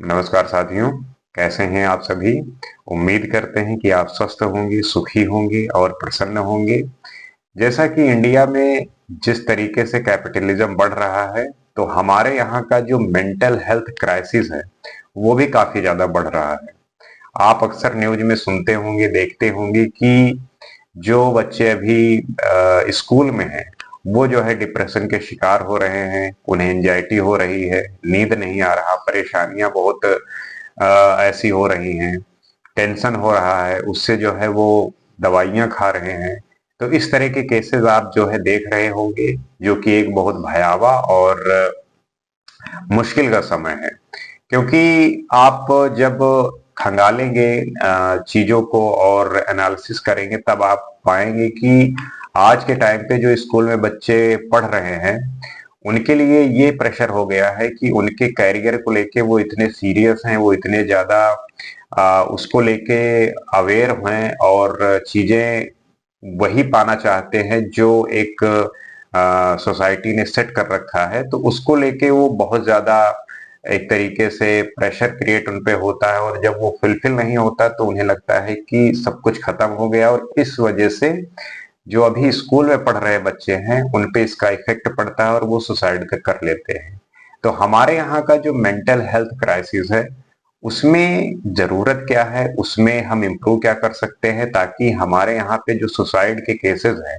नमस्कार साथियों। कैसे हैं आप सभी। उम्मीद करते हैं कि आप स्वस्थ होंगे, सुखी होंगे और प्रसन्न होंगे। जैसा कि इंडिया में जिस तरीके से कैपिटलिज्म बढ़ रहा है, तो हमारे यहाँ का जो मेंटल हेल्थ क्राइसिस है वो भी काफी ज्यादा बढ़ रहा है। आप अक्सर न्यूज में सुनते होंगे, देखते होंगे कि जो बच्चे अभी स्कूल में हैं वो जो है डिप्रेशन के शिकार हो रहे हैं, उन्हें एंजाइटी हो रही है, नींद नहीं आ रहा, परेशानियां बहुत ऐसी हो रही हैं, टेंशन हो रहा है, उससे जो है वो दवाइयां खा रहे हैं। तो इस तरह के केसेस आप जो है देख रहे होंगे, जो कि एक बहुत भयावह और मुश्किल का समय है। क्योंकि आप जब खंगालेंगे चीजों को और एनालिसिस करेंगे, तब आप पाएंगे कि आज के टाइम पे जो स्कूल में बच्चे पढ़ रहे हैं, उनके लिए ये प्रेशर हो गया है कि उनके करियर को लेके वो इतने सीरियस हैं, वो इतने ज्यादा उसको लेके अवेयर हैं और चीजें वही पाना चाहते हैं जो एक सोसाइटी ने सेट कर रखा है। तो उसको लेके वो बहुत ज्यादा एक तरीके से प्रेशर क्रिएट उन पे होता है, और जब वो फुलफिल नहीं होता तो उन्हें लगता है कि सब कुछ खत्म हो गया। और इस वजह से जो अभी स्कूल में पढ़ रहे बच्चे हैं उन पे इसका इफेक्ट पड़ता है और वो सुसाइड तक कर लेते हैं। तो हमारे यहाँ का जो मेंटल हेल्थ क्राइसिस है, उसमें जरूरत क्या है, उसमें हम इम्प्रूव क्या कर सकते हैं ताकि हमारे यहाँ पे जो सुसाइड के केसेस हैं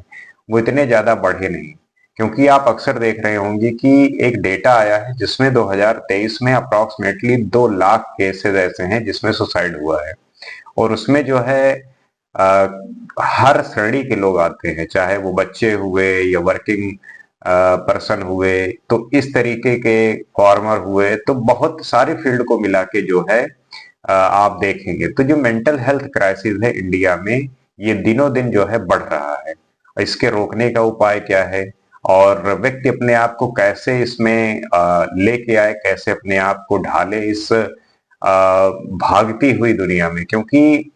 वो इतने ज्यादा बढ़े नहीं। क्योंकि आप अक्सर देख रहे होंगे कि एक डेटा आया है जिसमें 2023 में अप्रॉक्सीमेटली 2 लाख केसेस ऐसे हैं जिसमें सुसाइड हुआ है। और उसमें जो है आ, हर श्रेणी के लोग आते हैं, चाहे वो बच्चे हुए या वर्किंग पर्सन हुए, तो इस तरीके के फार्मर हुए, तो बहुत सारे फील्ड को मिला के जो है आप देखेंगे तो जो मेंटल हेल्थ क्राइसिस है इंडिया में, ये दिनों दिन जो है बढ़ रहा है। इसके रोकने का उपाय क्या है, और व्यक्ति अपने आप को कैसे इसमें लेके आए, कैसे अपने आप को ढाले इस भागती हुई दुनिया में। क्योंकि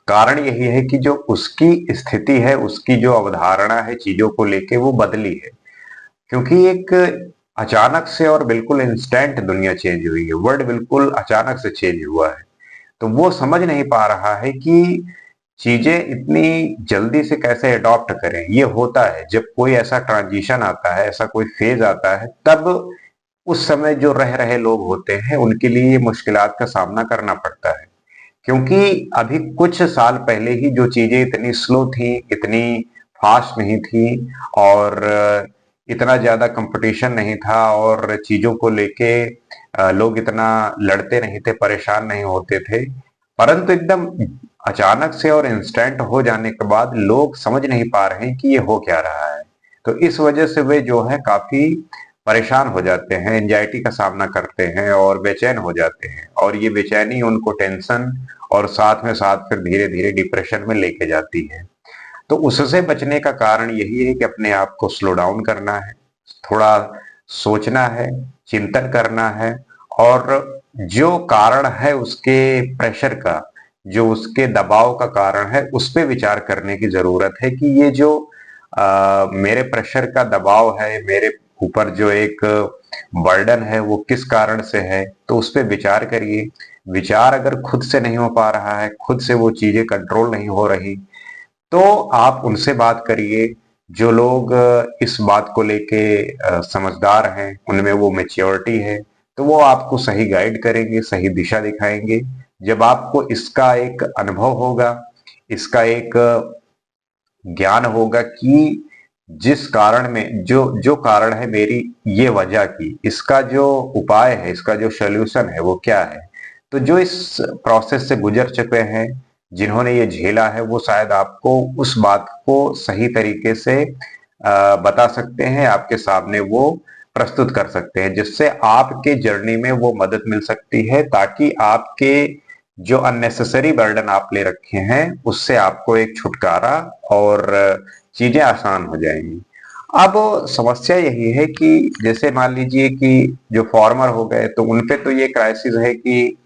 कारण यही है कि जो उसकी स्थिति है, उसकी जो अवधारणा है चीजों को लेके, वो बदली है। क्योंकि एक अचानक से और बिल्कुल इंस्टेंट दुनिया चेंज हुई है, वर्ल्ड बिल्कुल अचानक से चेंज हुआ है। तो वो समझ नहीं पा रहा है कि चीजें इतनी जल्दी से कैसे अडॉप्ट करें। ये होता है जब कोई ऐसा ट्रांजिशन आता है, ऐसा कोई फेज आता है, तब उस समय जो रह रहे लोग होते हैं उनके लिए ये मुश्किलात का सामना करना पड़ता है। क्योंकि अभी कुछ साल पहले ही जो चीजें इतनी स्लो थी, इतनी फास्ट नहीं थी, और इतना ज्यादा कंपटीशन नहीं था, और चीजों को लेके लोग इतना लड़ते नहीं थे, परेशान नहीं होते थे। परंतु एकदम अचानक से और इंस्टेंट हो जाने के बाद लोग समझ नहीं पा रहे हैं कि ये हो क्या रहा है। तो इस वजह से वे जो है काफी परेशान हो जाते हैं, एंजाइटी का सामना करते हैं और बेचैन हो जाते हैं, और ये बेचैनी उनको टेंशन और साथ में साथ फिर धीरे धीरे डिप्रेशन में लेके जाती है। तो उससे बचने का कारण यही है कि अपने आप को स्लो डाउन करना है, थोड़ा सोचना है, चिंतन करना है, और जो कारण है उसके प्रेशर का, जो उसके दबाव का कारण है, उस पे विचार करने की जरूरत है कि ये जो मेरे प्रेशर का दबाव है, मेरे ऊपर जो एक बर्डन है, वो किस कारण से है। तो उस पे विचार करिए। विचार अगर खुद से नहीं हो पा रहा है, खुद से वो चीजें कंट्रोल नहीं हो रही, तो आप उनसे बात करिए। जो लोग इस बात को लेके समझदार हैं, उनमें वो मैच्योरिटी है, तो वो आपको सही गाइड करेंगे, सही दिशा दिखाएंगे। जब आपको इसका एक अनुभव होगा, इसका एक ज्ञान होगा कि जिस कारण में जो जो कारण है मेरी ये वजह की, इसका जो उपाय है, इसका जो सॉल्यूशन है वो क्या है। तो जो इस प्रोसेस से गुजर चुके हैं, जिन्होंने ये झेला है, वो शायद आपको उस बात को सही तरीके से बता सकते हैं, आपके सामने वो प्रस्तुत कर सकते हैं, जिससे आपके जर्नी में वो मदद मिल सकती है, ताकि आपके जो अननेसेसरी बर्डन आप ले रखे हैं उससे आपको एक छुटकारा और चीजें आसान हो जाएंगी। अब समस्या यही है कि जैसे मान लीजिए कि जो फॉर्मर हो गए, तो उनपे तो ये क्राइसिस है कि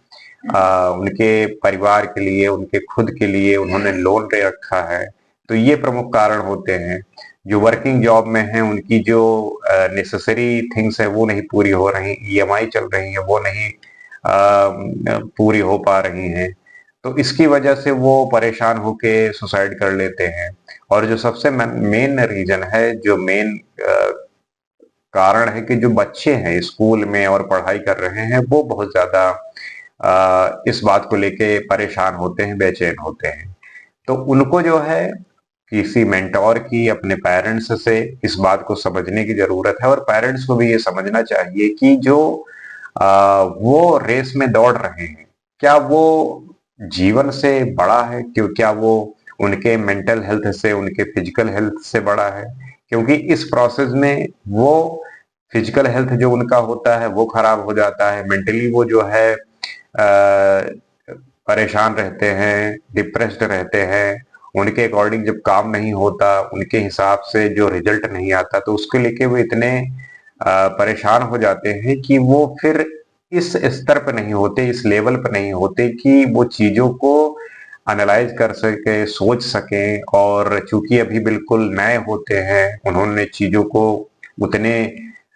उनके परिवार के लिए, उनके खुद के लिए उन्होंने लोन ले रखा है। तो ये प्रमुख कारण होते हैं। जो वर्किंग जॉब में हैं, उनकी जो नेसेसरी थिंग्स है वो नहीं पूरी हो रही, ईएमआई चल रही है वो नहीं पूरी हो पा रही हैं, तो इसकी वजह से वो परेशान होके सुसाइड कर लेते हैं। और जो सबसे मेन रीजन है, जो मेन कारण है कि जो बच्चे हैं स्कूल में और पढ़ाई कर रहे हैं, वो बहुत ज्यादा इस बात को लेके परेशान होते हैं, बेचैन होते हैं। तो उनको जो है किसी मेंटोर की, अपने पेरेंट्स से इस बात को समझने की जरूरत है, और पेरेंट्स को भी ये समझना चाहिए कि जो वो रेस में दौड़ रहे हैं, क्या वो जीवन से बड़ा है? क्यों, क्या वो उनके मेंटल हेल्थ से, उनके फिजिकल हेल्थ से बड़ा है? क्योंकि इस प्रोसेस में वो फिजिकल हेल्थ जो उनका होता है वो खराब हो जाता है, मेंटली वो जो है परेशान रहते हैं, डिप्रेस्ड रहते हैं, उनके अकॉर्डिंग जब काम नहीं होता, उनके हिसाब से जो रिजल्ट नहीं आता, तो उसको लेके वो इतने परेशान हो जाते हैं कि वो फिर इस स्तर पर नहीं होते, इस लेवल पर नहीं होते कि वो चीजों को एनालाइज कर सके, सोच सकें। और चूंकि अभी बिल्कुल नए होते हैं, उन्होंने चीजों को उतने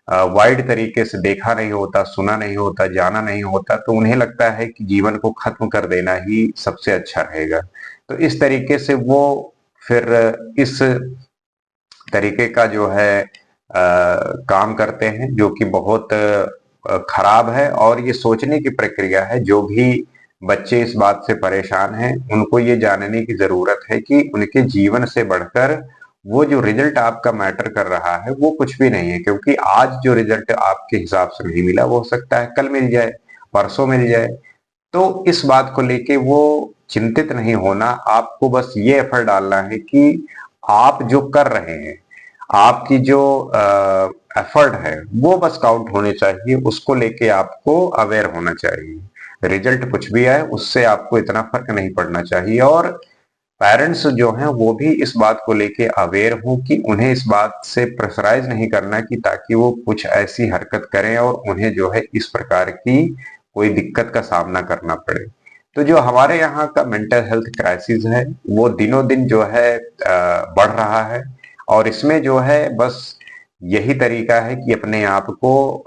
वाइड तरीके से देखा नहीं होता, सुना नहीं होता, जाना नहीं होता, तो उन्हें लगता है कि जीवन को खत्म कर देना ही सबसे अच्छा रहेगा। तो इस तरीके से वो फिर इस तरीके का जो है काम करते हैं, जो कि बहुत खराब है। और ये सोचने की प्रक्रिया है, जो भी बच्चे इस बात से परेशान हैं, उनको ये जानने की जरूरत है कि उनके जीवन से बढ़कर वो जो रिजल्ट आपका मैटर कर रहा है वो कुछ भी नहीं है। क्योंकि आज जो रिजल्ट आपके हिसाब से नहीं मिला, वो हो सकता है कल मिल जाए, परसों मिल जाए। तो इस बात को लेके वो चिंतित नहीं होना, आपको बस ये एफर्ट डालना है कि आप जो कर रहे हैं, आपकी जो एफर्ट है वो बस काउंट होने चाहिए, उसको लेके आपको अवेयर होना चाहिए। रिजल्ट कुछ भी आए उससे आपको इतना फर्क नहीं पड़ना चाहिए। और पेरेंट्स जो हैं वो भी इस बात को लेके अवेयर हो कि उन्हें इस बात से प्रेशराइज नहीं करना कि ताकि वो कुछ ऐसी हरकत करें और उन्हें जो है इस प्रकार की कोई दिक्कत का सामना करना पड़े। तो जो हमारे यहाँ का मेंटल हेल्थ क्राइसिस है वो दिनों दिन जो है बढ़ रहा है। और इसमें जो है बस यही तरीका है कि अपने आप को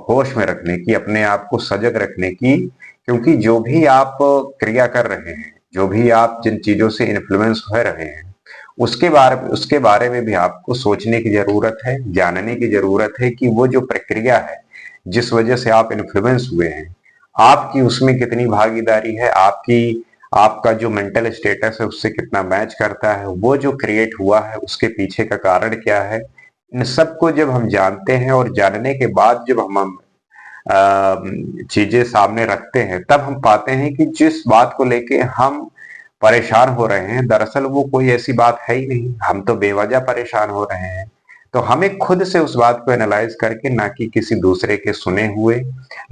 होश में रखने की, अपने आप को सजग रखने की। क्योंकि जो भी आप क्रिया कर रहे हैं, जो भी आप जिन चीजों से इन्फ्लुएंस हो रहे हैं, उसके बारे में भी आपको सोचने की जरूरत है, जानने की जरूरत है कि वो जो प्रक्रिया है जिस वजह से आप इन्फ्लुएंस हुए हैं, आपकी उसमें कितनी भागीदारी है, आपकी आपका जो मेंटल स्टेटस है उससे कितना मैच करता है, वो जो क्रिएट हुआ है उसके पीछे का कारण क्या है। इन सबको जब हम जानते हैं और जानने के बाद जब हम चीजें सामने रखते हैं, तब हम पाते हैं कि जिस बात को लेके हम परेशान हो रहे हैं, दरअसल वो कोई ऐसी बात है ही नहीं, हम तो बेवजह परेशान हो रहे हैं। तो हमें खुद से उस बात को एनालाइज करके, ना कि किसी दूसरे के सुने हुए,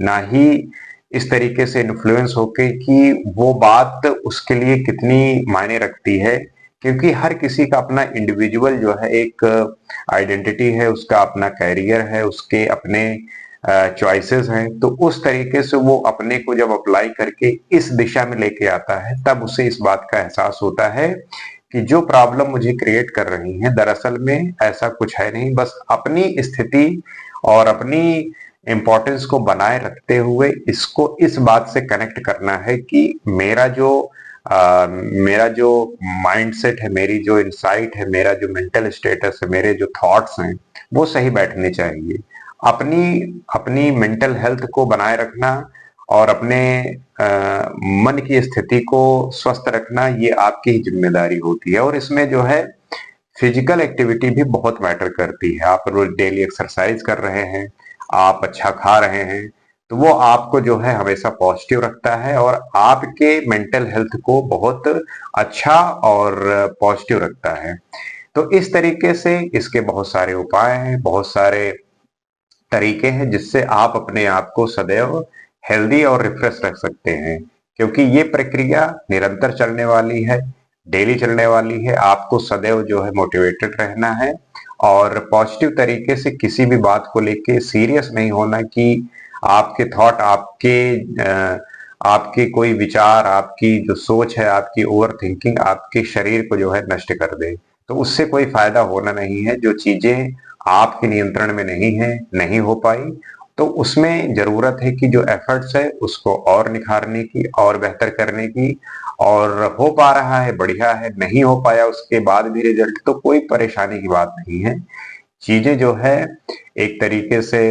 ना ही इस तरीके से इन्फ्लुएंस होके कि वो बात उसके लिए कितनी मायने रखती है। क्योंकि हर किसी का अपना इंडिविजुअल जो है एक आइडेंटिटी है, उसका अपना कैरियर है, उसके अपने चॉइसेस हैं। तो उस तरीके से वो अपने को जब अप्लाई करके इस दिशा में लेके आता है, तब उसे इस बात का एहसास होता है कि जो प्रॉब्लम मुझे क्रिएट कर रही है दरअसल में ऐसा कुछ है नहीं, बस अपनी स्थिति और अपनी इंपॉर्टेंस को बनाए रखते हुए इसको इस बात से कनेक्ट करना है कि मेरा जो माइंडसेट है, मेरी जो इंसाइट है, मेरा जो मेंटल स्टेटस है, मेरे जो थॉट्स हैं, वो सही बैठने चाहिए। अपनी अपनी मेंटल हेल्थ को बनाए रखना और अपने मन की स्थिति को स्वस्थ रखना, ये आपकी ही जिम्मेदारी होती है। और इसमें जो है फिजिकल एक्टिविटी भी बहुत मैटर करती है। आप रोज डेली एक्सरसाइज कर रहे हैं, आप अच्छा खा रहे हैं, तो वो आपको जो है हमेशा पॉजिटिव रखता है और आपके मेंटल हेल्थ को बहुत अच्छा और पॉजिटिव रखता है। तो इस तरीके से इसके बहुत सारे उपाय हैं, बहुत सारे तरीके हैं जिससे आप अपने आप को सदैव हेल्दी और रिफ्रेश रख सकते हैं। क्योंकि ये प्रक्रिया निरंतर चलने वाली है, डेली चलने वाली है। आपको सदैव जो है मोटिवेटेड रहना है और पॉजिटिव तरीके से किसी भी बात को लेके सीरियस नहीं होना कि आपके थॉट, आपके कोई विचार, आपकी जो सोच है, आपकी ओवर थिंकिंग आपके शरीर को जो है नष्ट कर दे। तो उससे कोई फायदा होना नहीं है। जो चीजें आपके नियंत्रण में नहीं है, नहीं हो पाई, तो उसमें ज़रूरत है कि जो एफर्ट्स है उसको और निखारने की और बेहतर करने की, और हो पा रहा है बढ़िया है, नहीं हो पाया उसके बाद भी रिजल्ट तो कोई परेशानी की बात नहीं है। चीज़ें जो है एक तरीके से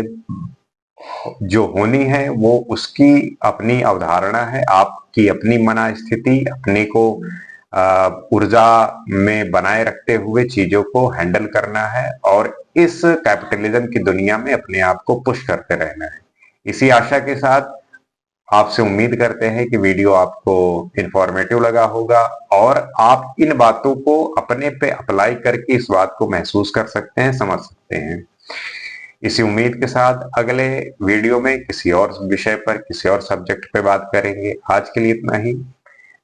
जो होनी है वो उसकी अपनी अवधारणा है, आपकी अपनी मनःस्थिति, अपने को ऊर्जा में बनाए रखते हुए चीज़ों को हैंडल करना है और इस कैपिटलिज्म की दुनिया में अपने आप को पुश करते रहना है। इसी आशा के साथ आपसे उम्मीद करते हैं कि वीडियो आपको इंफॉर्मेटिव लगा होगा और आप इन बातों को अपने पे अप्लाई करके इस बात को महसूस कर सकते हैं, समझ सकते हैं। इसी उम्मीद के साथ अगले वीडियो में किसी और विषय पर, किसी और सब्जेक्ट पे बात करेंगे। आज के लिए इतना ही।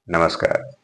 नमस्कार।